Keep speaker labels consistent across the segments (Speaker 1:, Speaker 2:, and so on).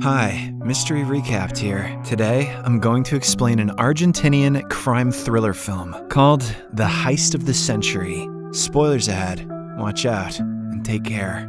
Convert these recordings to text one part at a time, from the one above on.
Speaker 1: Hi, Mystery Recapped here. Today, I'm going to explain an Argentinian crime thriller film called The Heist of the Century. Spoilers ahead. Watch out, and take care.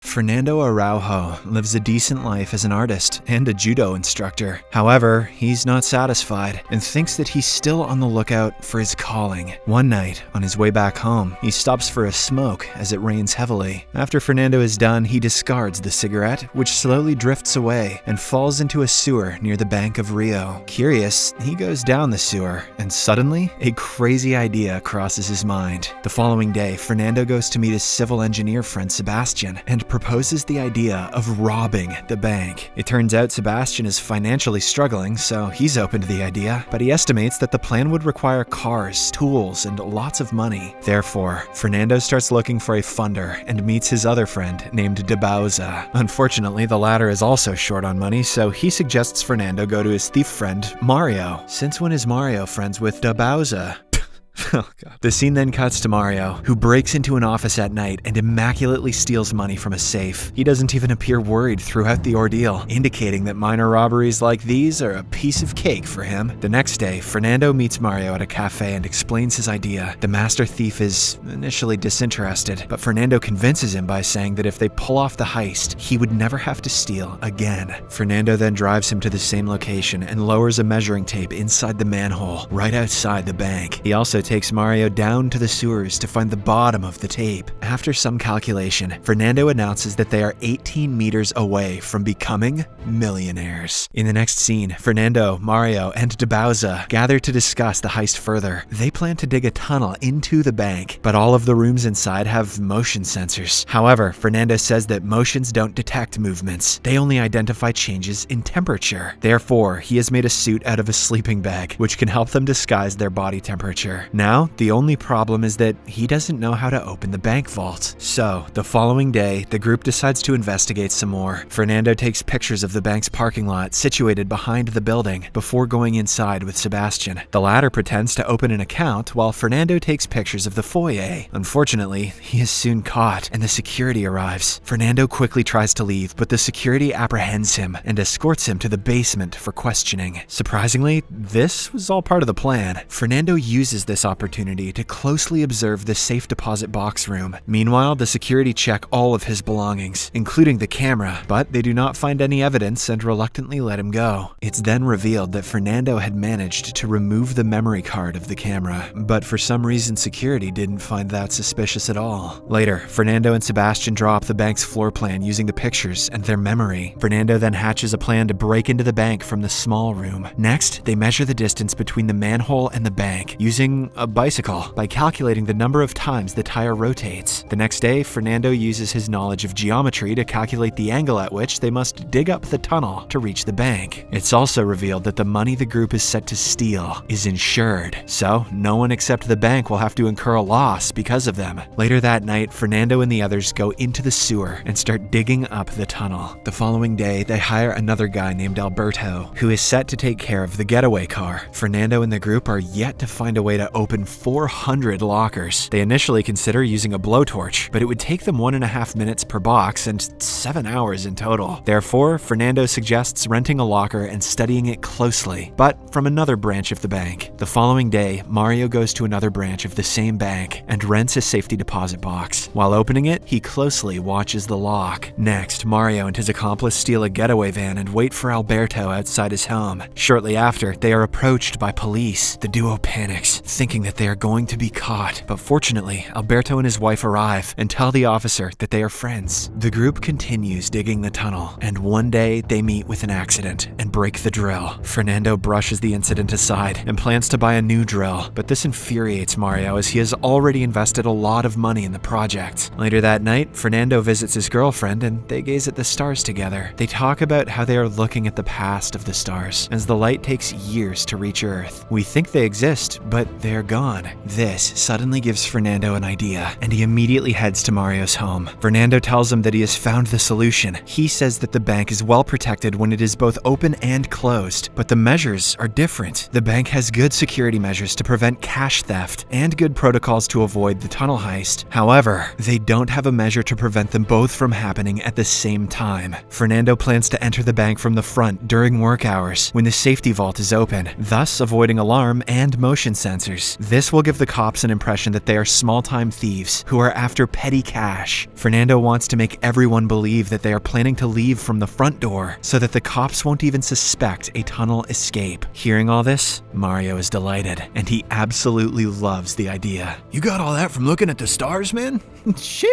Speaker 1: Fernando Araujo lives a decent life as an artist and a judo instructor. However, he's not satisfied and thinks that he's still on the lookout for his calling. One night, on his way back home, he stops for a smoke as it rains heavily. After Fernando is done, he discards the cigarette, which slowly drifts away and falls into a sewer near the bank of Rio. Curious, he goes down the sewer, and suddenly, a crazy idea crosses his mind. The following day, Fernando goes to meet his civil engineer friend Sebastian and proposes the idea of robbing the bank. It turns out Sebastian is financially struggling, so he's open to the idea, but he estimates that the plan would require cars, tools, and lots of money. Therefore, Fernando starts looking for a funder and meets his other friend named De Bauza. Unfortunately, the latter is also short on money, so he suggests Fernando go to his thief friend, Mario. Since when is Mario friends with De Bauza? Oh god. The scene then cuts to Mario, who breaks into an office at night and immaculately steals money from a safe. He doesn't even appear worried throughout the ordeal, indicating that minor robberies like these are a piece of cake for him. The next day, Fernando meets Mario at a cafe and explains his idea. The master thief is initially disinterested, but Fernando convinces him by saying that if they pull off the heist, he would never have to steal again. Fernando then drives him to the same location and lowers a measuring tape inside the manhole, right outside the bank. He also takes Mario down to the sewers to find the bottom of the tape. After some calculation, Fernando announces that they are 18 meters away from becoming millionaires. In the next scene, Fernando, Mario, and De Bauza gather to discuss the heist further. They plan to dig a tunnel into the bank, but all of the rooms inside have motion sensors. However, Fernando says that motions don't detect movements. They only identify changes in temperature. Therefore, he has made a suit out of a sleeping bag, which can help them disguise their body temperature. Now, the only problem is that he doesn't know how to open the bank vault. So, the following day, the group decides to investigate some more. Fernando takes pictures of the bank's parking lot situated behind the building before going inside with Sebastian. The latter pretends to open an account while Fernando takes pictures of the foyer. Unfortunately, he is soon caught and the security arrives. Fernando quickly tries to leave, but the security apprehends him and escorts him to the basement for questioning. Surprisingly, this was all part of the plan. Fernando uses this opportunity to closely observe the safe deposit box room. Meanwhile, the security check all of his belongings, including the camera, but they do not find any evidence and reluctantly let him go. It's then revealed that Fernando had managed to remove the memory card of the camera, but for some reason security didn't find that suspicious at all. Later, Fernando and Sebastian draw up the bank's floor plan using the pictures and their memory. Fernando then hatches a plan to break into the bank from the small room. Next, they measure the distance between the manhole and the bank using a bicycle by calculating the number of times the tire rotates. The next day, Fernando uses his knowledge of geometry to calculate the angle at which they must dig up the tunnel to reach the bank. It's also revealed that the money the group is set to steal is insured, so no one except the bank will have to incur a loss because of them. Later that night, Fernando and the others go into the sewer and start digging up the tunnel. The following day, they hire another guy named Alberto, who is set to take care of the getaway car. Fernando and the group are yet to find a way to open 400 lockers. They initially consider using a blowtorch, but it would take them 1.5 minutes per box and 7 hours in total. Therefore, Fernando suggests renting a locker and studying it closely, but from another branch of the bank. The following day, Mario goes to another branch of the same bank and rents a safety deposit box. While opening it, he closely watches the lock. Next, Mario and his accomplice steal a getaway van and wait for Alberto outside his home. Shortly after, they are approached by police. The duo panics, thinking that they are going to be caught, but fortunately, Alberto and his wife arrive and tell the officer that they are friends. The group continues digging the tunnel, and one day they meet with an accident and break the drill. Fernando brushes the incident aside and plans to buy a new drill, but this infuriates Mario as he has already invested a lot of money in the project. Later that night, Fernando visits his girlfriend and they gaze at the stars together. They talk about how they are looking at the past of the stars, as the light takes years to reach Earth. We think they exist, but they are gone. This suddenly gives Fernando an idea, and he immediately heads to Mario's home. Fernando tells him that he has found the solution. He says that the bank is well protected when it is both open and closed, but the measures are different. The bank has good security measures to prevent cash theft and good protocols to avoid the tunnel heist. However, they don't have a measure to prevent them both from happening at the same time. Fernando plans to enter the bank from the front during work hours when the safety vault is open, thus avoiding alarm and motion sensors. This will give the cops an impression that they are small-time thieves who are after petty cash. Fernando wants to make everyone believe that they are planning to leave from the front door so that the cops won't even suspect a tunnel escape. Hearing all this, Mario is delighted, and he absolutely loves the idea.
Speaker 2: You got all that from looking at the stars, man?
Speaker 1: Sheesh!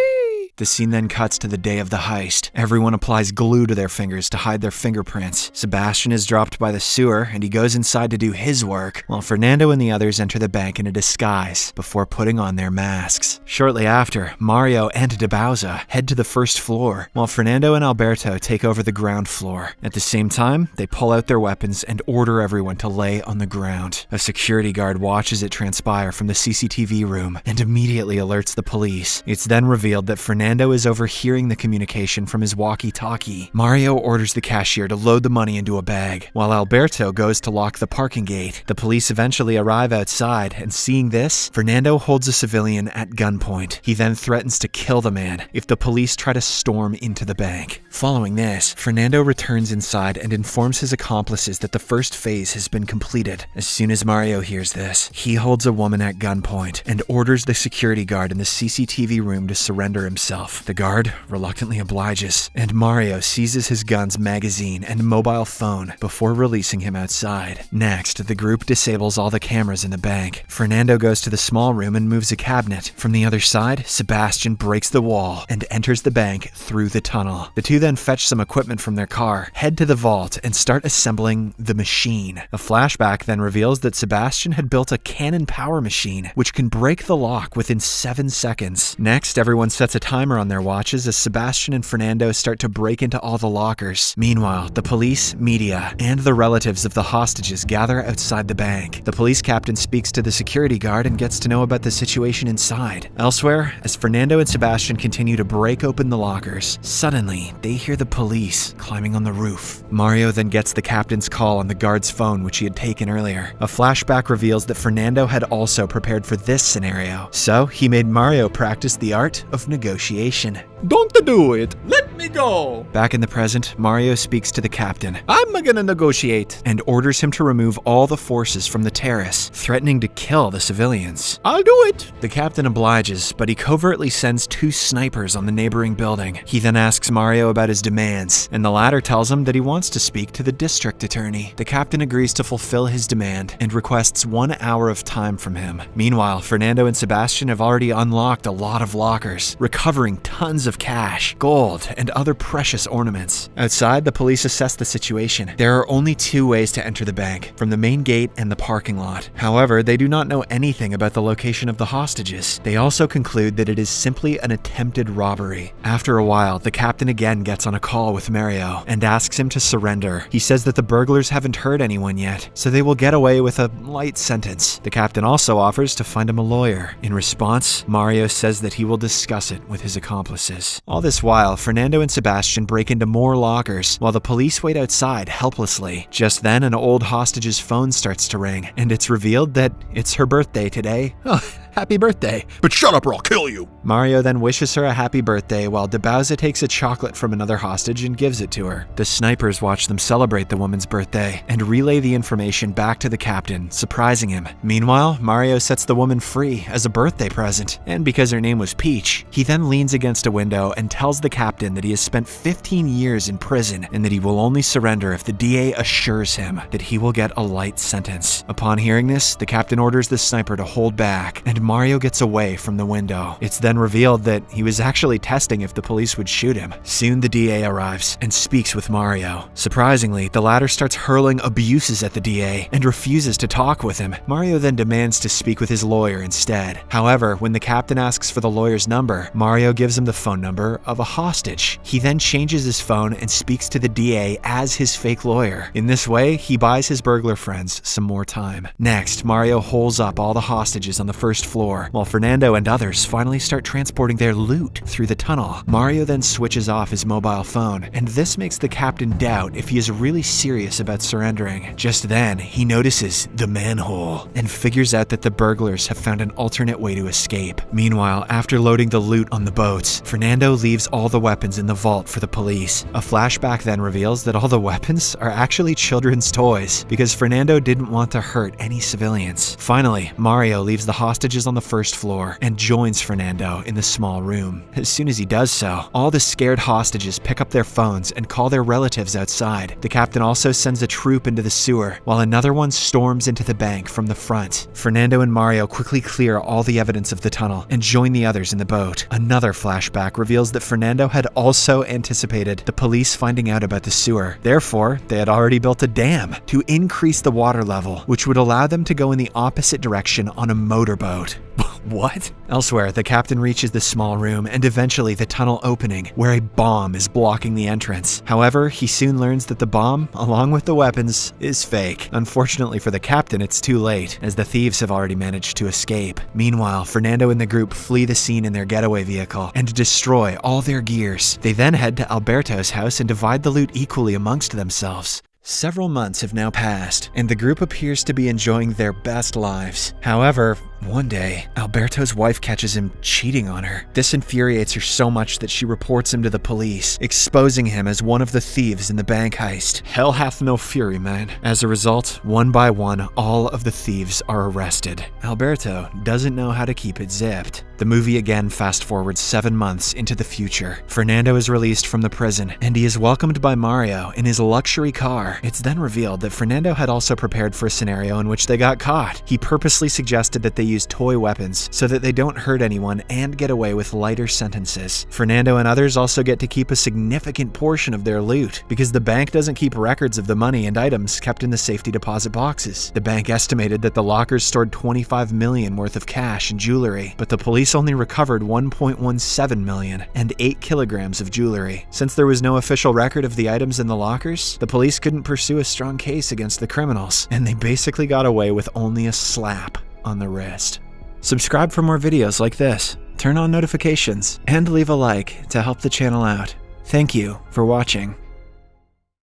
Speaker 1: The scene then cuts to the day of the heist. Everyone applies glue to their fingers to hide their fingerprints. Sebastian is dropped by the sewer, and he goes inside to do his work, while Fernando and the others enter the bank in a disguise before putting on their masks. Shortly after, Mario and DeBauza head to the first floor, while Fernando and Alberto take over the ground floor. At the same time, they pull out their weapons and order everyone to lay on the ground. A security guard watches it transpire from the CCTV room and immediately alerts the police. It's then revealed that Fernando is overhearing the communication from his walkie-talkie. Mario orders the cashier to load the money into a bag, while Alberto goes to lock the parking gate. The police eventually arrive outside, and seeing this, Fernando holds a civilian at gunpoint. He then threatens to kill the man if the police try to storm into the bank. Following this, Fernando returns inside and informs his accomplices that the first phase has been completed. As soon as Mario hears this, he holds a woman at gunpoint and orders the security guard in the CCTV room to surrender himself. The guard reluctantly obliges, and Mario seizes his gun's magazine and mobile phone before releasing him outside. Next, the group disables all the cameras in the bank. Fernando goes to the small room and moves a cabinet. From the other side, Sebastian breaks the wall and enters the bank through the tunnel. The two then fetch some equipment from their car, head to the vault, and start assembling the machine. A flashback then reveals that Sebastian had built a cannon power machine, which can break the lock within 7 seconds. Next, everyone sets a timer on their watches as Sebastian and Fernando start to break into all the lockers. Meanwhile, the police, media, and the relatives of the hostages gather outside the bank. The police captain speaks to the security guard and gets to know about the situation inside. Elsewhere, as Fernando and Sebastian continue to break open the lockers, suddenly they hear the police climbing on the roof. Mario then gets the captain's call on the guard's phone, which he had taken earlier. A flashback reveals that Fernando had also prepared for this scenario, so he made Mario practice the art of negotiation.
Speaker 2: Don't do it. Let me go.
Speaker 1: Back in the present, Mario speaks to the captain.
Speaker 2: I'm gonna negotiate.
Speaker 1: And orders him to remove all the forces from the terrace, threatening to kill the civilians.
Speaker 2: I'll do it.
Speaker 1: The captain obliges, but he covertly sends 2 snipers on the neighboring building. He then asks Mario about his demands, and the latter tells him that he wants to speak to the district attorney. The captain agrees to fulfill his demand and requests 1 hour of time from him. Meanwhile, Fernando and Sebastian have already unlocked a lot of lockers, recovering tons of cash, gold, and other precious ornaments. Outside, the police assess the situation. There are only 2 ways to enter the bank, from the main gate and the parking lot. However, they do not know anything about the location of the hostages. They also conclude that it is simply an attempted robbery. After a while, the captain again gets on a call with Mario and asks him to surrender. He says that the burglars haven't hurt anyone yet, so they will get away with a light sentence. The captain also offers to find him a lawyer. In response, Mario says that he will discuss it with his accomplices. All this while, Fernando and Sebastian break into more lockers, while the police wait outside helplessly. Just then, an old hostage's phone starts to ring, and it's revealed that it's her birthday today.
Speaker 2: Oh, happy birthday. But shut up or I'll kill you.
Speaker 1: Mario then wishes her a happy birthday while DeBauza takes a chocolate from another hostage and gives it to her. The snipers watch them celebrate the woman's birthday and relay the information back to the captain, surprising him. Meanwhile, Mario sets the woman free as a birthday present, and because her name was Peach. He then leans against a window and tells the captain that he has spent 15 years in prison and that he will only surrender if the DA assures him that he will get a light sentence. Upon hearing this, the captain orders the sniper to hold back, and Mario gets away from the window. It's then revealed that he was actually testing if the police would shoot him. Soon the DA arrives and speaks with Mario. Surprisingly, the latter starts hurling abuses at the DA and refuses to talk with him. Mario then demands to speak with his lawyer instead. However, when the captain asks for the lawyer's number, Mario gives him the phone number of a hostage. He then changes his phone and speaks to the DA as his fake lawyer. In this way, he buys his burglar friends some more time. Next, Mario holes up all the hostages on the first floor, while Fernando and others finally start transporting their loot through the tunnel. Mario then switches off his mobile phone, and this makes the captain doubt if he is really serious about surrendering. Just then, he notices the manhole and figures out that the burglars have found an alternate way to escape. Meanwhile, after loading the loot on the boats, Fernando leaves all the weapons in the vault for the police. A flashback then reveals that all the weapons are actually children's toys because Fernando didn't want to hurt any civilians. Finally, Mario leaves the hostages on the first floor and joins Fernando in the small room. As soon as he does so, all the scared hostages pick up their phones and call their relatives outside. The captain also sends a troop into the sewer, while another one storms into the bank from the front. Fernando and Mario quickly clear all the evidence of the tunnel and join the others in the boat. Another flashback reveals that Fernando had also anticipated the police finding out about the sewer. Therefore, they had already built a dam to increase the water level, which would allow them to go in the opposite direction on a motorboat. What? Elsewhere, the captain reaches the small room and eventually the tunnel opening, where a bomb is blocking the entrance. However, he soon learns that the bomb, along with the weapons, is fake. Unfortunately for the captain, it's too late, as the thieves have already managed to escape. Meanwhile, Fernando and the group flee the scene in their getaway vehicle and destroy all their gears. They then head to Alberto's house and divide the loot equally amongst themselves. Several months have now passed, and the group appears to be enjoying their best lives. However, one day, Alberto's wife catches him cheating on her. This infuriates her so much that she reports him to the police, exposing him as one of the thieves in the bank heist. Hell hath no fury, man. As a result, one by one, all of the thieves are arrested. Alberto doesn't know how to keep it zipped. The movie again fast-forwards 7 months into the future. Fernando is released from the prison, and he is welcomed by Mario in his luxury car. It's then revealed that Fernando had also prepared for a scenario in which they got caught. He purposely suggested that they use toy weapons so that they don't hurt anyone and get away with lighter sentences. Fernando and others also get to keep a significant portion of their loot because the bank doesn't keep records of the money and items kept in the safety deposit boxes. The bank estimated that the lockers stored $25 million worth of cash and jewelry, but the police only recovered $1.17 million and 8 kilograms of jewelry. Since there was no official record of the items in the lockers, the police couldn't pursue a strong case against the criminals, and they basically got away with only a slap on the wrist. Subscribe for more videos like this, turn on notifications, and leave a like to help the channel out. Thank you for watching.